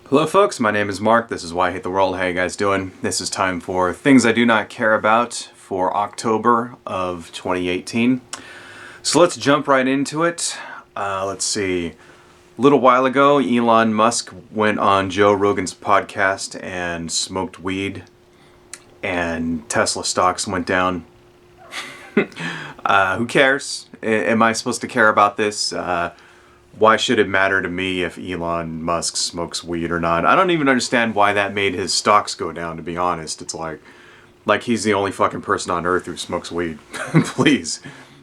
Hello folks, my name is Mark, this is Why I Hate the World. How you guys doing? This is time for Things I Do Not Care About for October of 2018. So let's jump right into it. Let's see. A little while ago, Elon Musk went on Joe Rogan's podcast and smoked weed, and Tesla stocks went down. Who cares? Am I supposed to care about this? Why should it matter to me if Elon Musk smokes weed or not? I don't even understand why that made his stocks go down, to be honest. It's like he's the only fucking person on earth who smokes weed. Please,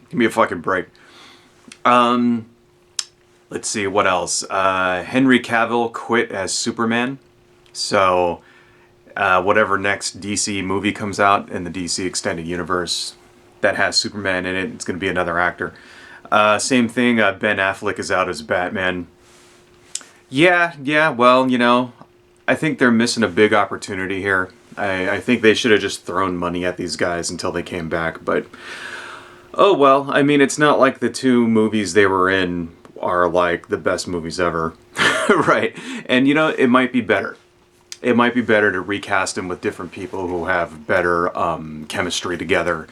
give me a fucking break. Let's see, what else? Henry Cavill quit as Superman. So, whatever next DC movie comes out in the DC Extended Universe that has Superman in it, it's going to be another actor. Same thing, Ben Affleck is out as Batman. Yeah, well, I think they're missing a big opportunity here. I think they should have just thrown money at these guys until they came back, but oh well. I mean, it's not like the two movies they were in are like the best movies ever, right? And it might be better. It might be better to recast them with different people who have better chemistry together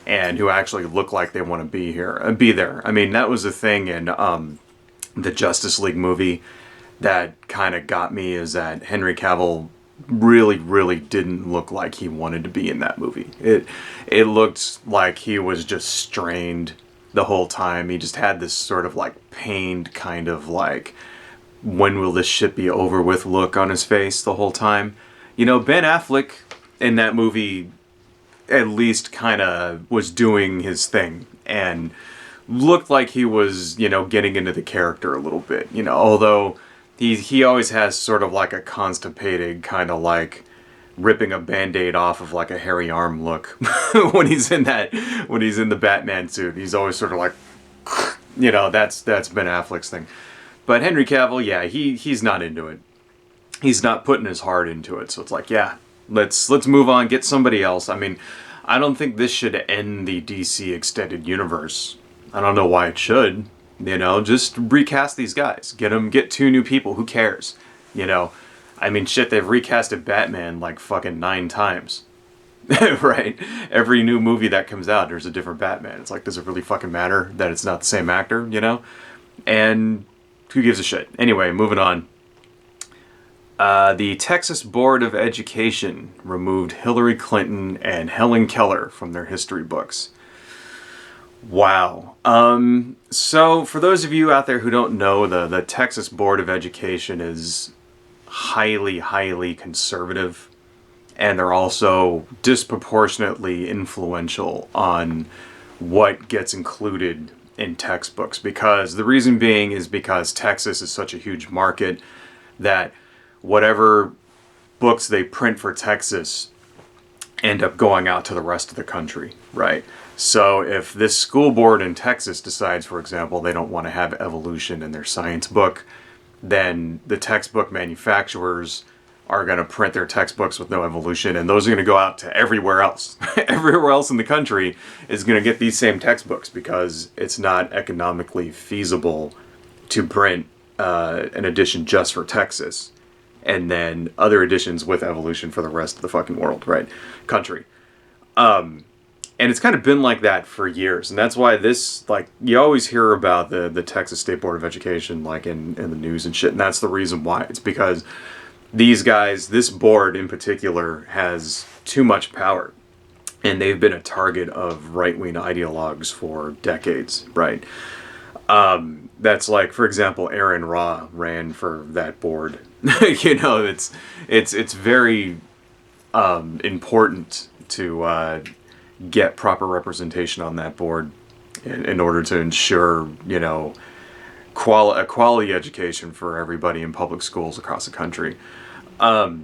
and who actually look like they want to be here and be there. I mean, that was the thing in the Justice League movie that kind of got me, is that Henry Cavill really didn't look like he wanted to be in that movie. It looked like he was just strained the whole time. He just had this sort of like pained kind of like, when will this shit be over with look on his face the whole time. Ben Affleck in that movie at least kind of was doing his thing and looked like he was, getting into the character a little bit, although he always has sort of like a constipated kind of like ripping a Band-Aid off of like a hairy arm look when he's in the Batman suit. He's always sort of like, that's Ben Affleck's thing. But Henry Cavill, yeah, he's not into it. He's not putting his heart into it. So it's like, yeah, let's move on, get somebody else. I mean, I don't think this should end the DC Extended Universe. I don't know why it should. Just recast these guys. Get two new people. Who cares? I mean, shit, they've recasted Batman like fucking 9 times. Right? Every new movie that comes out, there's a different Batman. It's like, does it really fucking matter that it's not the same actor, And who gives a shit? Anyway, moving on. The Texas Board of Education removed Hillary Clinton and Helen Keller from their history books. Wow. So for those of you out there who don't know, the Texas Board of Education is highly conservative, and they're also disproportionately influential on what gets included in textbooks, because the reason being is because Texas is such a huge market that whatever books they print for Texas end up going out to the rest of the country, right? So if this school board in Texas decides, for example, they don't want to have evolution in their science book, then the textbook manufacturers are going to print their textbooks with no evolution, and those are going to go out to everywhere else. Everywhere else in the country is going to get these same textbooks because it's not economically feasible to print an edition just for Texas and then other editions with evolution for the rest of the fucking world, right? Country. And it's kind of been like that for years. And that's why this, like, you always hear about the Texas State Board of Education, like, in the news and shit. And that's the reason why. It's because these guys, this board in particular, has too much power. And they've been a target of right-wing ideologues for decades, right? That's like, for example, Aaron Ra ran for that board. It's very important to get proper representation on that board in order to ensure, a quality education for everybody in public schools across the country. I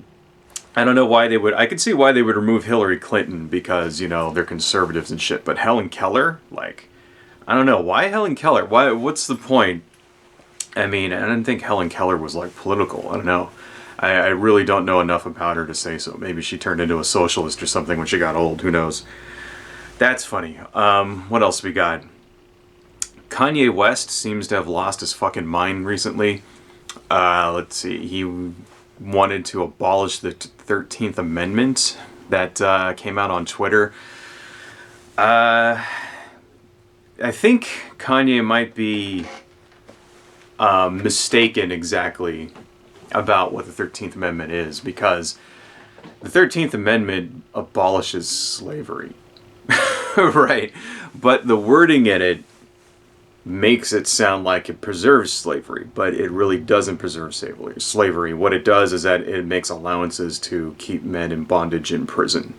don't know why they would. I could see why they would remove Hillary Clinton because, they're conservatives and shit. But Helen Keller, like, I don't know. Why Helen Keller? Why? What's the point? I mean, I didn't think Helen Keller was, like, political. I don't know. I really don't know enough about her to say so. Maybe she turned into a socialist or something when she got old. Who knows? That's funny. What else we got? Kanye West seems to have lost his fucking mind recently. Let's see. He wanted to abolish the 13th Amendment that came out on Twitter. I think Kanye might be mistaken exactly about what the 13th Amendment is, because the 13th Amendment abolishes slavery. Right. But the wording in it makes it sound like it preserves slavery, but it really doesn't preserve slavery. What it does is that it makes allowances to keep men in bondage in prison.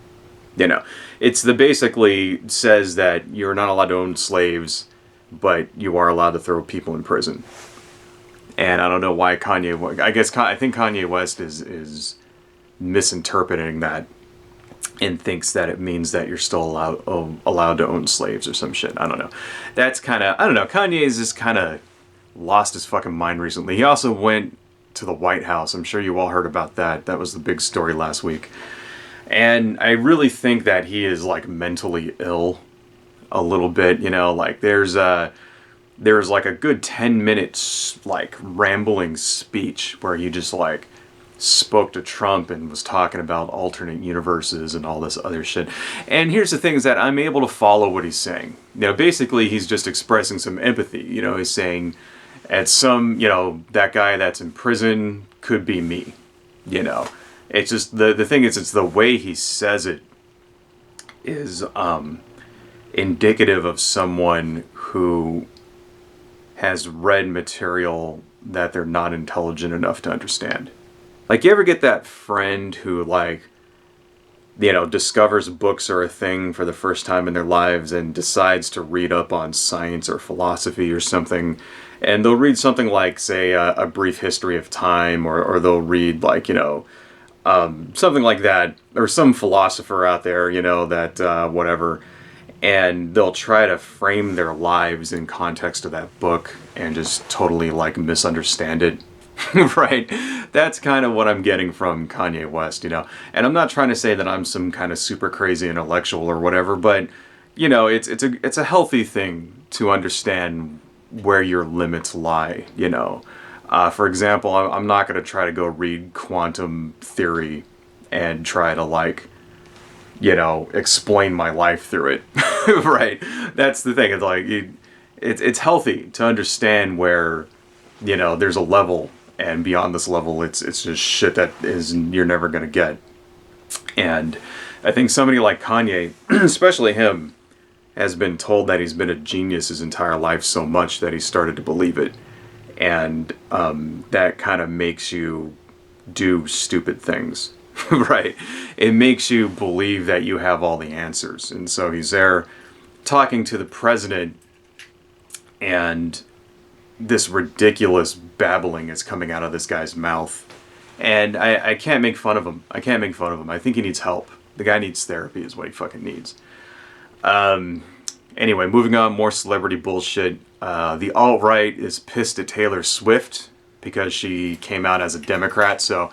You know, it's basically says that you're not allowed to own slaves, but you are allowed to throw people in prison. And I don't know why I think Kanye West is misinterpreting that and thinks that it means that you're still allowed to own slaves or some shit. I don't know. That's kind of, I don't know. Kanye's just kind of lost his fucking mind recently. He also went to the White House. I'm sure you all heard about that. That was the big story last week. And I really think that he is like mentally ill a little bit, you know, like there's like a good 10 minutes like rambling speech where he just like spoke to Trump and was talking about alternate universes and all this other shit. And here's the thing is that I'm able to follow what he's saying. You know, basically he's just expressing some empathy. You know, he's saying at some, you know, that guy that's in prison could be me. You know, it's just the thing is it's the way he says it is indicative of someone who has read material that they're not intelligent enough to understand. Like, you ever get that friend who, like, you know, discovers books are a thing for the first time in their lives and decides to read up on science or philosophy or something, and they'll read something like, say, A Brief History of Time, or they'll read, like, you know, something like that, or some philosopher out there, you know, that, whatever, and they'll try to frame their lives in context of that book and just totally, like, misunderstand it. Right? That's kind of what I'm getting from Kanye West, you know. And I'm not trying to say that I'm some kind of super crazy intellectual or whatever, but, you know, it's a healthy thing to understand where your limits lie, you know. For example, I'm not going to try to go read quantum theory and try to, like, you know, explain my life through it. Right? That's the thing. It's like, it's healthy to understand where, you know, there's a level, and beyond this level, it's just shit that you're never gonna get. And I think somebody like Kanye, especially him, has been told that he's been a genius his entire life so much that he started to believe it, and that kind of makes you do stupid things, right? It makes you believe that you have all the answers, and so he's there talking to the president, and this ridiculous babbling is coming out of this guy's mouth. And I can't make fun of him. I can't make fun of him. I think he needs help. The guy needs therapy is what he fucking needs. Anyway, moving on, more celebrity bullshit. The alt-right is pissed at Taylor Swift because she came out as a Democrat. So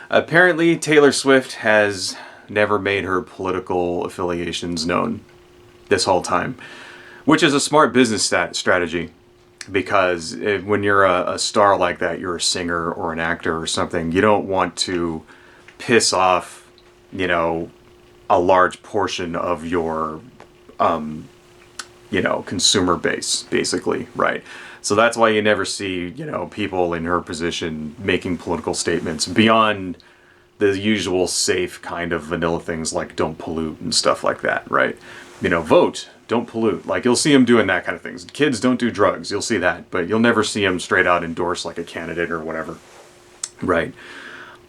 apparently Taylor Swift has never made her political affiliations known this whole time, which is a smart business strategy. Because when you're a star like that, you're a singer or an actor or something, you don't want to piss off, you know, a large portion of your, you know, consumer base, basically, right? So that's why you never see, you know, people in her position making political statements beyond the usual safe kind of vanilla things like don't pollute and stuff like that, right? You know, vote. Don't pollute. Like, you'll see him doing that kind of things. Kids don't do drugs. You'll see that. But you'll never see him straight out endorse like a candidate or whatever. Right.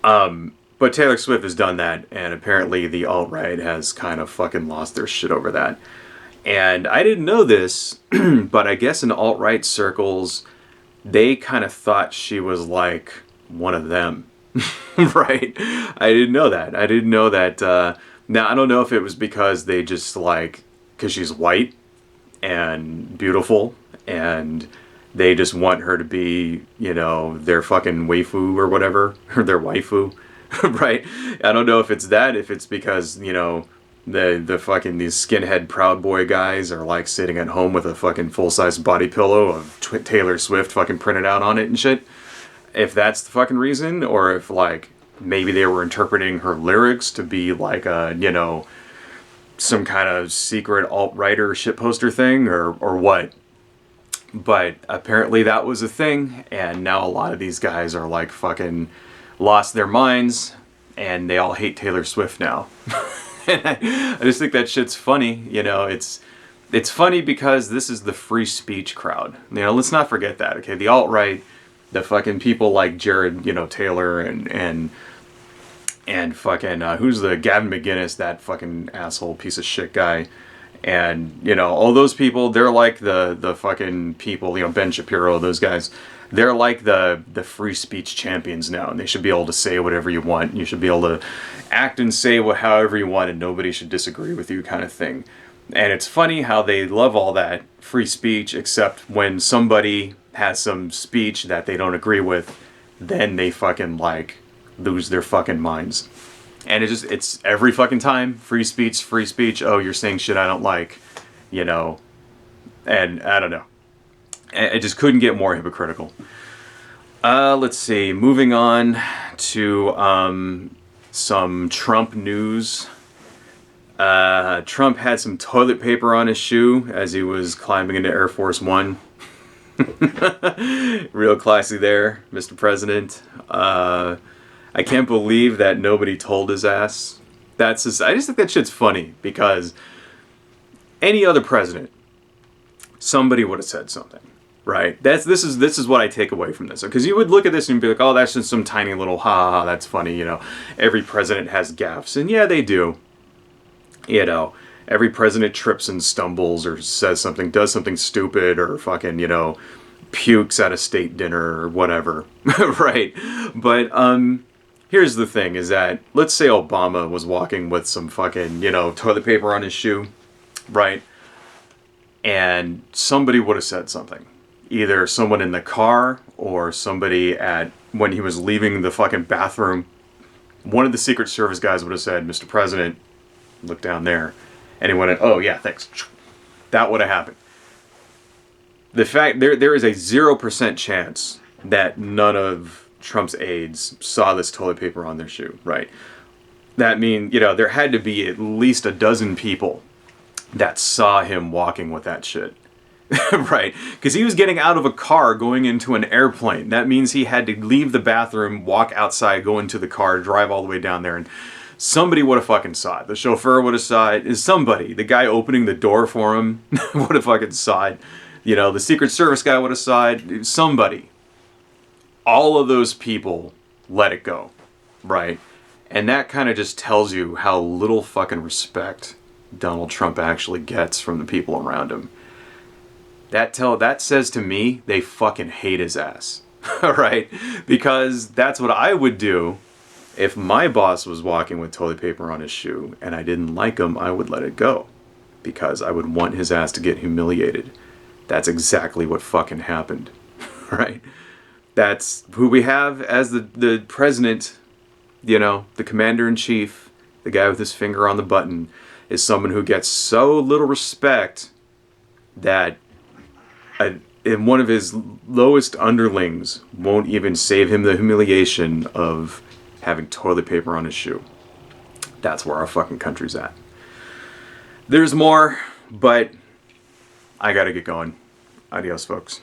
But Taylor Swift has done that. And apparently the alt-right has kind of fucking lost their shit over that. And I didn't know this, but I guess in alt-right circles, they kind of thought she was like one of them. Right. I didn't know that. I didn't know that. Now, I don't know if it was because they just like, because she's white and beautiful, and they just want her to be, you know, their fucking waifu or whatever, or their waifu, right? I don't know if it's that, if it's because, you know, the fucking, these skinhead Proud Boy guys are like sitting at home with a fucking full-size body pillow of Taylor Swift fucking printed out on it and shit. If that's the fucking reason, or if like maybe they were interpreting her lyrics to be like a, you know, some kind of secret alt-writer shitposter thing or what. But apparently that was a thing, and now a lot of these guys are like fucking lost their minds, and they all hate Taylor Swift now. And I just think that shit's funny, you know. It's funny because this is the free speech crowd. You know, let's not forget that, okay? The alt-right, the fucking people like Jared, you know, Taylor and fucking, who's the Gavin McGinnis, that fucking asshole piece of shit guy. And, you know, all those people, they're like the fucking people, you know, Ben Shapiro, those guys. They're like the free speech champions now, and they should be able to say whatever you want. You should be able to act and say however you want, and nobody should disagree with you, kind of thing. And it's funny how they love all that free speech, except when somebody has some speech that they don't agree with, then they fucking like lose their fucking minds. And it's every fucking time, free speech, oh, you're saying shit I don't like, you know, and I don't know. It just couldn't get more hypocritical. Let's see, moving on to some Trump news. Trump had some toilet paper on his shoe as he was climbing into Air Force One. Real classy there, Mr. President. I can't believe that nobody told his ass. I just think that shit's funny because any other president, somebody would have said something, right? This is what I take away from this, because you would look at this and be like, oh, that's just some tiny little ha, that's funny, you know. Every president has gaffes, and yeah, they do. You know, every president trips and stumbles or says something, does something stupid, or fucking, you know, pukes at a state dinner or whatever, right? But here's the thing, is that, let's say Obama was walking with some fucking, you know, toilet paper on his shoe, right? And somebody would have said something. Either someone in the car or somebody when he was leaving the fucking bathroom. One of the Secret Service guys would have said, Mr. President, look down there. And he went, oh yeah, thanks. That would have happened. The fact, there is a 0% chance that none of Trump's aides saw this toilet paper on their shoe, right? That means, you know, there had to be at least a dozen people that saw him walking with that shit, right? Because he was getting out of a car going into an airplane. That means he had to leave the bathroom, walk outside, go into the car, drive all the way down there, and somebody would have fucking saw it. The chauffeur would have saw it. Somebody, the guy opening the door for him would have fucking saw it. You know, the Secret Service guy would have saw it. Somebody. All of those people let it go, right? And that kind of just tells you how little fucking respect Donald Trump actually gets from the people around him. That says to me they fucking hate his ass, right? Because that's what I would do if my boss was walking with toilet paper on his shoe and I didn't like him. I would let it go because I would want his ass to get humiliated. That's exactly what fucking happened, right? That's who we have as the president, you know, the commander-in-chief, the guy with his finger on the button, is someone who gets so little respect that one of his lowest underlings won't even save him the humiliation of having toilet paper on his shoe. That's where our fucking country's at. There's more, but I gotta get going. Adios, folks.